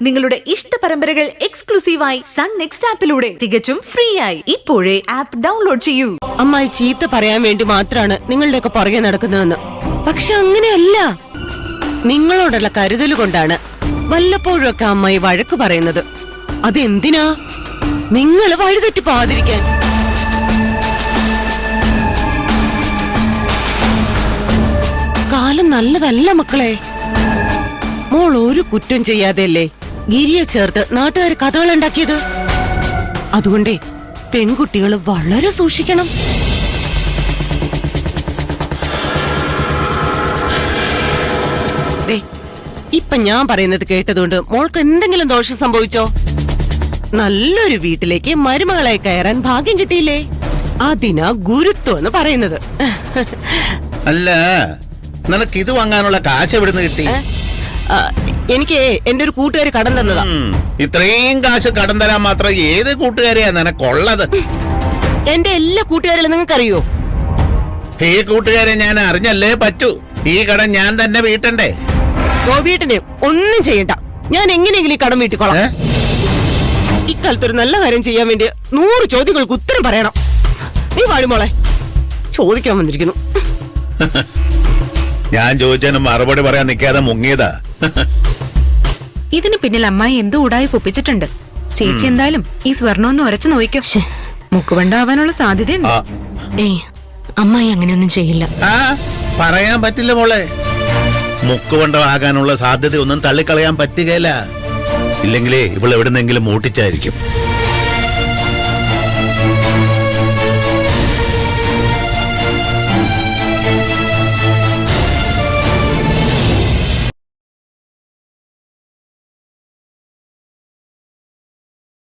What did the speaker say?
നിങ്ങളുടെ ഇഷ്ട പരമ്പരകൾ എക്സ്ക്ലൂസീവായി സൺ നെക്സ്റ്റ് ആപ്പിലൂടെ തികച്ചും ഫ്രീ ആയി ഇപ്പോഴേ ആപ്പ് ഡൗൺലോഡ് ചെയ്യൂ. അമ്മായി ചീത്ത പറയാൻ വേണ്ടി മാത്രമാണ് നിങ്ങളുടെയൊക്കെ പുറകെ നടക്കുന്നതെന്ന്. പക്ഷെ അങ്ങനെയല്ല, നിങ്ങളോടുള്ള കരുതൽ കൊണ്ടാണ് വല്ലപ്പോഴൊക്കെ അമ്മായി വഴക്ക് പറയുന്നത്. അതെന്തിനാ? നിങ്ങൾ വഴിതെറ്റി പോകാതിരിക്കാൻ. കാലം നല്ലതല്ല മക്കളെ. മോൾ ഒരു കുറ്റം ചെയ്യാതെയല്ലേ ഗിരിയെ ചേർത്ത് നാട്ടുകാർ കഥകളുണ്ടാക്കിയത്. അതുകൊണ്ടേ പെൺകുട്ടികൾ വളരെ സൂക്ഷിക്കണം. ഇപ്പൊ ഞാൻ പറയുന്നത് കേട്ടതുകൊണ്ട് മോൾക്ക് എന്തെങ്കിലും ദോഷം സംഭവിച്ചോ? നല്ലൊരു വീട്ടിലേക്ക് മരുമകളായി കയറാൻ ഭാഗ്യം കിട്ടിയില്ലേ? അതിനാ ഗുരുത്വം എന്ന് പറയുന്നത്. അല്ല, നിനക്ക് ഇത് വാങ്ങാനുള്ള കാശ് എവിടുന്ന് കിട്ടി? എനിക്ക് എന്റെ ഒരു കൂട്ടുകാരി കടം തന്നതാ. ഇത്രയും കാശ് കടം തരാൻ മാത്രം ഏത് കൂട്ടുകാരെയാ നിനക്കുള്ളത്? എന്റെ എല്ലാ കൂട്ടുകാരെയും നിങ്ങൾക്കറിയോ? ഈ കൂട്ടുകാരെ ഞാൻ അറിഞ്ഞല്ലേ പറ്റൂ. ഈ കടം ഞാൻ തന്നെ വീട്ടണ്ടേ? ഗോപിയേട്ടനെ ഒന്നും ചെയ്യണ്ട, ഞാൻ എങ്ങനെയെങ്കിലും ഈ കടം വീട്ടിക്കോളാം. ഇക്കാലത്തൊരു നല്ല കാര്യം ചെയ്യാൻ വേണ്ടി 100 ചോദ്യങ്ങൾക്ക് ഉത്തരം പറയണം. നീ വാഴുമോളെ, ചോദിക്കാൻ വന്നിരിക്കുന്നു. ഞാൻ ചോദിച്ചതിന് മറുപടി പറയാൻ നിൽക്കാതെ മുങ്ങിയതാ. ഇതിന് പിന്നിൽ അമ്മായി എന്തോ ഉടായി പൊപ്പിച്ചിട്ടുണ്ട്. ചേച്ചി എന്തായാലും ഈ സ്വർണ്ണമൊന്ന് ഉരച്ചു നോക്കിക്കോ. മുക്കുവണ്ടാവാനുള്ള സാധ്യതയുണ്ട്. ഏയ്, അമ്മായി അങ്ങനെയൊന്നും ചെയ്യില്ല. പറയാൻ പറ്റില്ല മോളെ. മുക്കുവണ്ടമാകാനുള്ള സാധ്യതയൊന്നും തള്ളിക്കളയാൻ പറ്റുകയില്ല. ഇല്ലെങ്കിലേ ഇവളെവിടുന്നെങ്കിലും മൂട്ടിച്ചായിരിക്കും.